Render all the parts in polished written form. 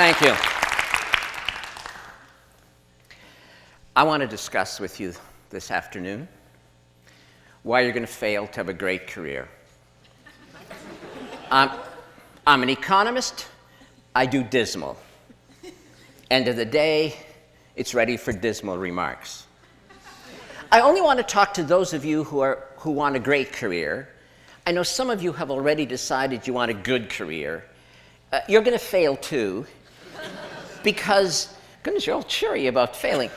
Thank you. I want to discuss with you this afternoon why you're going to fail to have a great career. I'm an economist. I do dismal. End of the day, it's ready for dismal remarks. I only want to talk to those of you who want a great career. I know some of you have already decided you want a good career. You're going to fail too, because, goodness, you're all cheery about failing.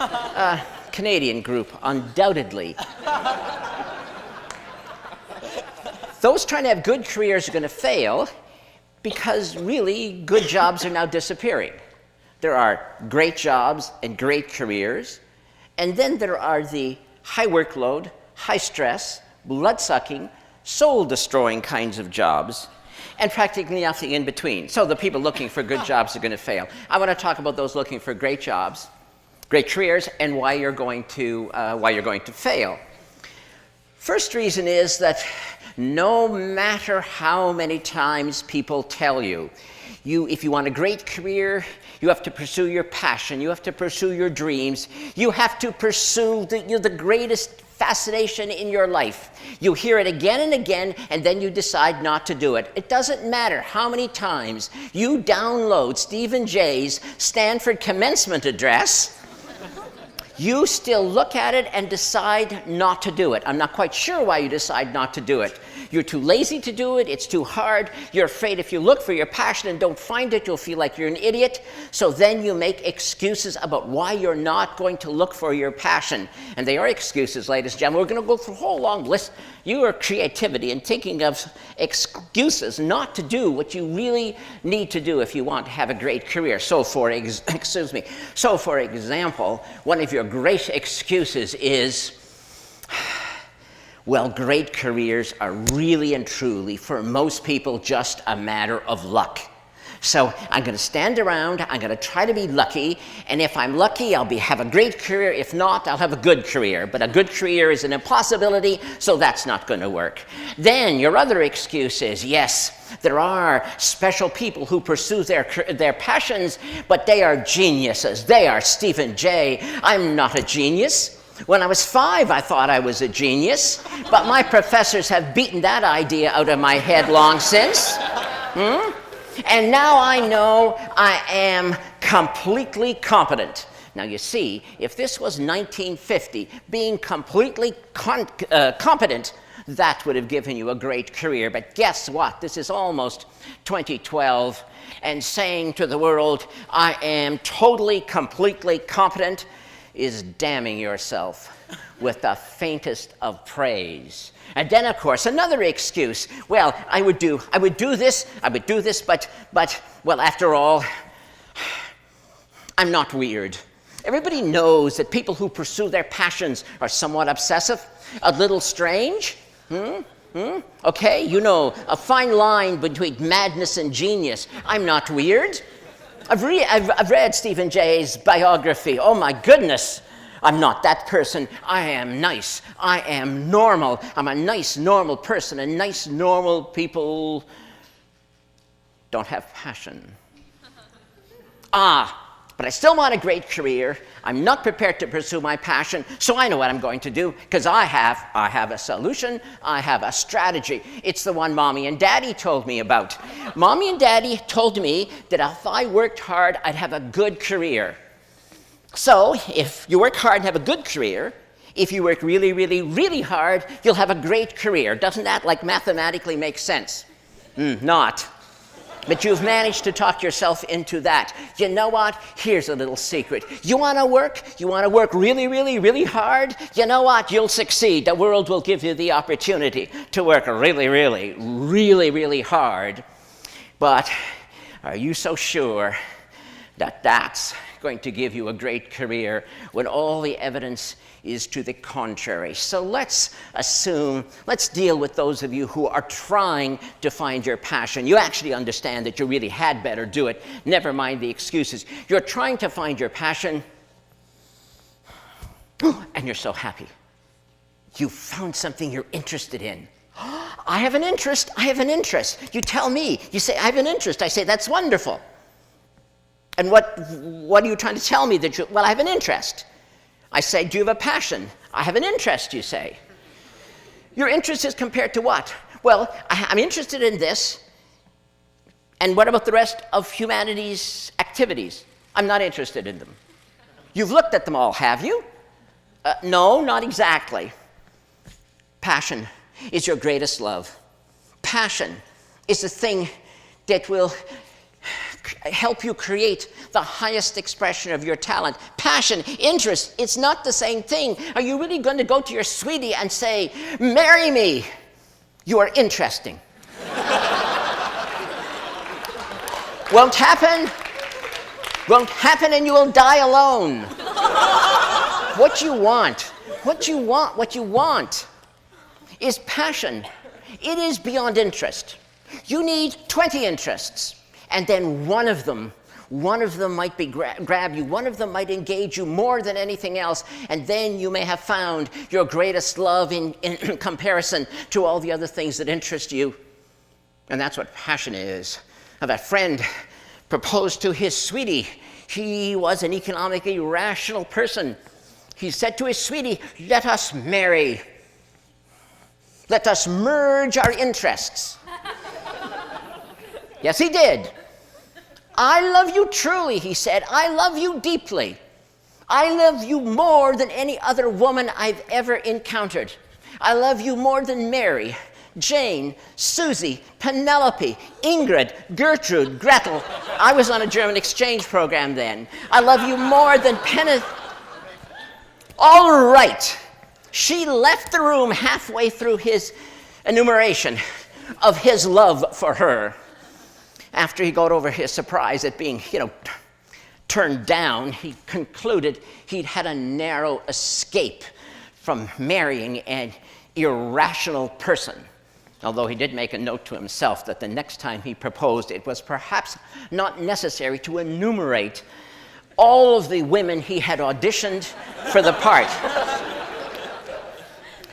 Canadian group, undoubtedly. Those trying to have good careers are going to fail because really good jobs are now disappearing. There are great jobs and great careers, and then there are the high workload, high stress, blood-sucking, soul-destroying kinds of jobs, and practically nothing in between. So the people looking for good jobs are going to fail. I want to talk about those looking for great jobs, great careers, and why you're going to fail. First reason is that no matter how many times people tell you, if you want a great career, you have to pursue your passion, you have to pursue your dreams, you have to pursue the greatest fascination in your life. You hear it again and again, and then you decide not to do it. It doesn't matter how many times you download Stephen Jay's Stanford commencement address, you still look at it and decide not to do it. I'm not quite sure why you decide not to do it. You're too lazy to do it, it's too hard, you're afraid if you look for your passion and don't find it, you'll feel like you're an idiot. So then you make excuses about why you're not going to look for your passion. And they are excuses, ladies and gentlemen. We're going to go through a whole long list. Your creativity and thinking of excuses not to do what you really need to do if you want to have a great career. So for example, one of your great excuses is, well, great careers are really and truly, for most people, just a matter of luck. So I'm going to stand around, I'm going to try to be lucky, and if I'm lucky, I'll have a great career. If not, I'll have a good career. But a good career is an impossibility, so that's not going to work. Then your other excuse is, yes, there are special people who pursue their passions, but they are geniuses. They are Stephen Jay. I'm not a genius. When I was 5, I thought I was a genius, but my professors have beaten that idea out of my head long since. And now I know I am completely competent. Now you see, if this was 1950, being completely competent, that would have given you a great career. But guess what? This is almost 2012, and saying to the world, I am totally, completely competent, is damning yourself with the faintest of praise. And then, of course, another excuse. Well, I would do this, but, well, after all, I'm not weird. Everybody knows that people who pursue their passions are somewhat obsessive, a little strange. Okay, you know, a fine line between madness and genius. I'm not weird. I've read Stephen Jay's biography. Oh my goodness, I'm not that person. I am nice. I am normal. I'm a nice, normal person, and nice, normal people don't have passion. But I still want a great career. I'm not prepared to pursue my passion, so I know what I'm going to do, because I have a solution, I have a strategy. It's the one Mommy and Daddy told me about. Mommy and Daddy told me that if I worked hard, I'd have a good career. So if you work hard and have a good career, if you work really, really, really hard, you'll have a great career. Doesn't that, like, mathematically make sense? Not. But you've managed to talk yourself into that. You know what? Here's a little secret. You want to work really, really, really hard? You know what? You'll succeed. The world will give you the opportunity to work really, really, really, really hard. But are you so sure that that's going to give you a great career when all the evidence is to the contrary? So let's deal with those of you who are trying to find your passion. You actually understand that you really had better do it. Never mind the excuses. You're trying to find your passion, and you're so happy. You found something you're interested in. I have an interest. You tell me. You say, I have an interest. I say, that's wonderful. And what are you trying to tell me? Well, I have an interest. I say, do you have a passion? I have an interest, you say. Your interest is compared to what? Well, I'm interested in this. And what about the rest of humanity's activities? I'm not interested in them. You've looked at them all, have you? No, not exactly. Passion is your greatest love. Passion is the thing that will help you create the highest expression of your talent. Passion, interest, it's not the same thing. Are you really going to go to your sweetie and say, marry me? You are interesting. Won't happen. Won't happen, and you will die alone. What you want is passion. It is beyond interest. You need 20 interests, and then one of them might be grab you, one of them might engage you more than anything else, and then you may have found your greatest love in comparison to all the other things that interest you. And that's what passion is. Now, that friend proposed to his sweetie. He was an economically rational person. He said to his sweetie, let us marry. Let us merge our interests. Yes, he did. I love you truly, he said. I love you deeply. I love you more than any other woman I've ever encountered. I love you more than Mary, Jane, Susie, Penelope, Ingrid, Gertrude, Gretel. I was on a German exchange program then. I love you more than All right. She left the room halfway through his enumeration of his love for her. After he got over his surprise at being, turned down, he concluded he'd had a narrow escape from marrying an irrational person. Although he did make a note to himself that the next time he proposed, it was perhaps not necessary to enumerate all of the women he had auditioned for the part.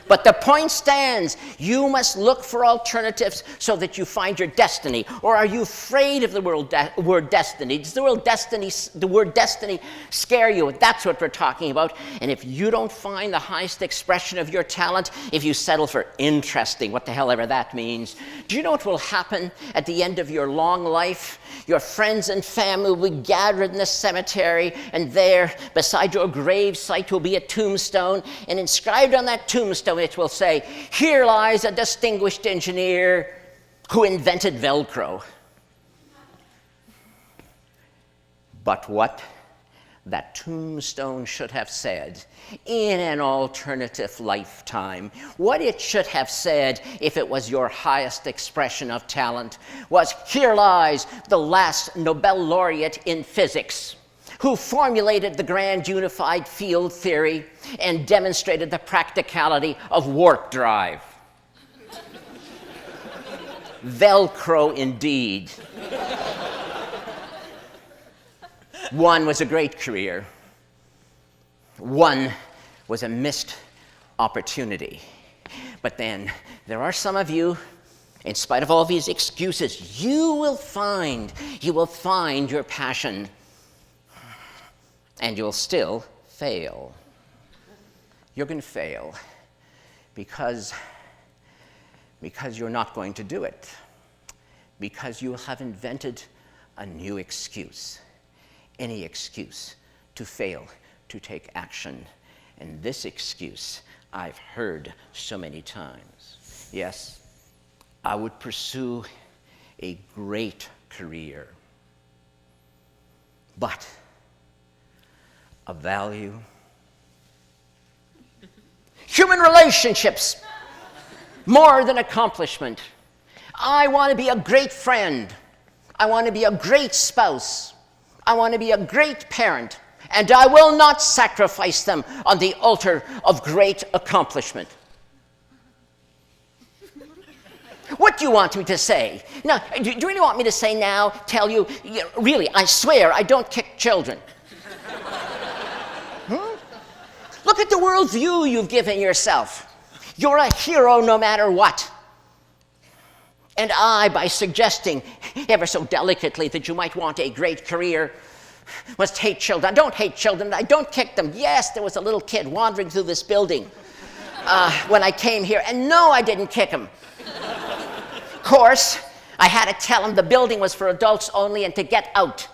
But the point stands. You must look for alternatives so that you find your destiny. Or are you afraid of the word destiny? Does the word destiny scare you? That's what we're talking about. And if you don't find the highest expression of your talent, if you settle for interesting, what the hell ever that means, do you know what will happen at the end of your long life? Your friends and family will be gathered in the cemetery, and there, beside your grave site, will be a tombstone, and inscribed on that tombstone it will say, "Here lies a distinguished engineer who invented Velcro." But what that tombstone should have said in an alternative lifetime, what it should have said if it was your highest expression of talent, was, "Here lies the last Nobel laureate in physics, who formulated the grand unified field theory and demonstrated the practicality of warp drive." Velcro indeed. One was a great career. One was a missed opportunity. But then there are some of you, in spite of all these excuses, you will find your passion, and you'll still fail. You're going to fail because you're not going to do it, because you have invented a new excuse. Any excuse to fail to take action. And this excuse I've heard so many times. Yes, I would pursue a great career, but of value. Human relationships, more than accomplishment. I want to be a great friend. I want to be a great spouse. I want to be a great parent, and I will not sacrifice them on the altar of great accomplishment. What do you want me to say? Now, do you really want me to say now, tell you, really, I swear I don't kick children? Look at the worldview you've given yourself. You're a hero no matter what. And I, by suggesting ever so delicately that you might want a great career, must hate children. I don't hate children. I don't kick them. Yes, there was a little kid wandering through this building when I came here, and no, I didn't kick him. Of course, I had to tell him the building was for adults only and to get out.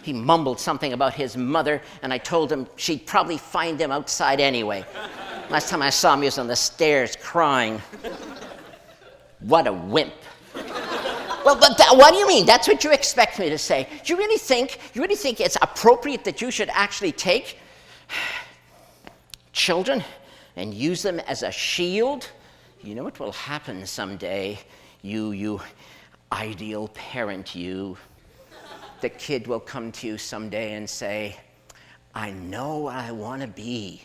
He mumbled something about his mother, and I told him she'd probably find him outside anyway. Last time I saw him, he was on the stairs crying. What a wimp. Well, but what do you mean? That's what you expect me to say. Do you really think it's appropriate that you should actually take children and use them as a shield? You know what will happen someday, you ideal parent, you. The kid will come to you someday and say, I know what I want to be.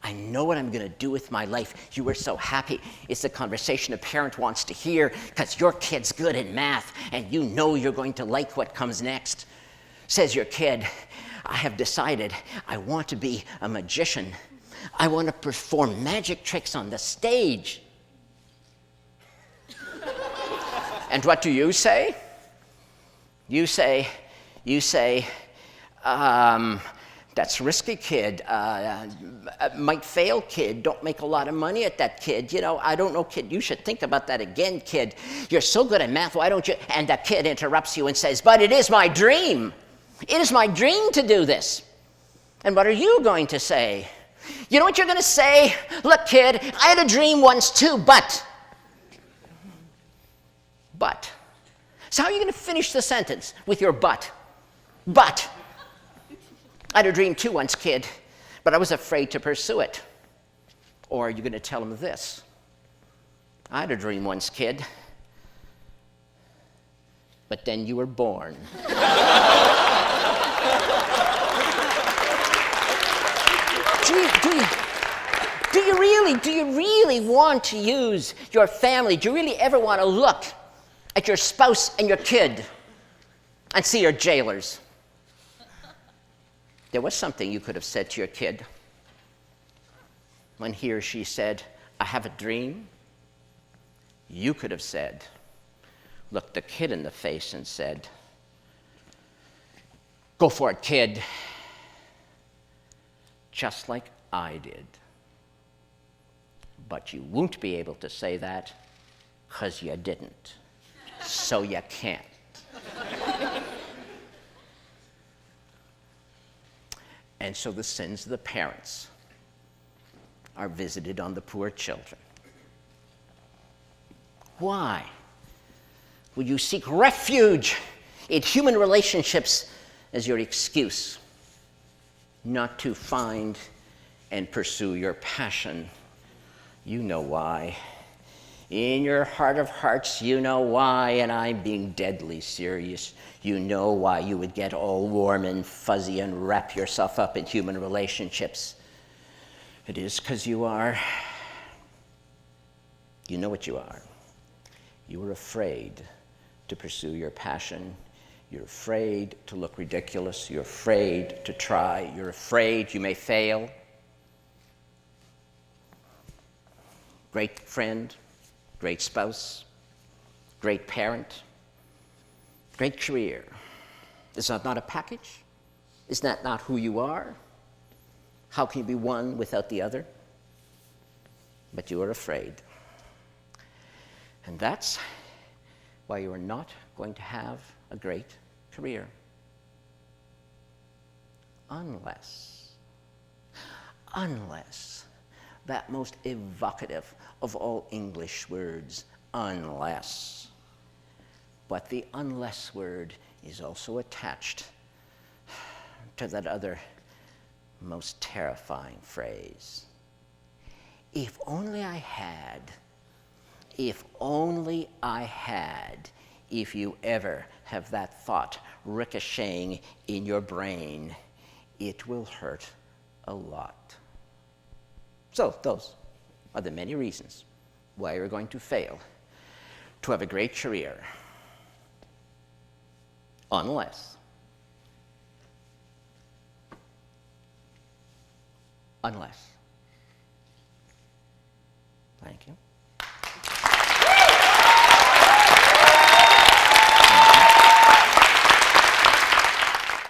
I know what I'm going to do with my life. You were so happy. It's the conversation a parent wants to hear because your kid's good in math and you know you're going to like what comes next. Says your kid, I have decided I want to be a magician. I want to perform magic tricks on the stage. And what do you say? You say, that's risky, kid. Might fail, kid. Don't make a lot of money at that, kid. You know, I don't know, kid. You should think about that again, kid. You're so good at math. Why don't you? And the kid interrupts you and says, but it is my dream. It is my dream to do this. And what are you going to say? You know what you're going to say? Look, kid, I had a dream once too, but. So how are you going to finish the sentence with your but? But. I had a dream too once, kid, but I was afraid to pursue it. Or are you going to tell him this? I had a dream once, kid, but then you were born. Do you really want to use your family? Do you really ever want to look at your spouse and your kid and see your jailers? There was something you could have said to your kid when he or she said, I have a dream. You could have said, looked the kid in the face and said, go for it, kid. Just like I did. But you won't be able to say that because you didn't. So you can't. And so the sins of the parents are visited on the poor children. Why would you seek refuge in human relationships as your excuse not to find and pursue your passion? You know why. In your heart of hearts, you know why, and I'm being deadly serious. You know why you would get all warm and fuzzy and wrap yourself up in human relationships. It is because you are. You know what you are. You are afraid to pursue your passion. You're afraid to look ridiculous. You're afraid to try. You're afraid you may fail. Great friend. Great spouse, great parent, great career. Is that not a package? Is that not who you are? How can you be one without the other? But you are afraid. And that's why you are not going to have a great career. Unless that most evocative of all English words, unless. But the unless word is also attached to that other most terrifying phrase. If only I had, if only I had, if you ever have that thought ricocheting in your brain, it will hurt a lot. So those are the many reasons why you're going to fail to have a great career, unless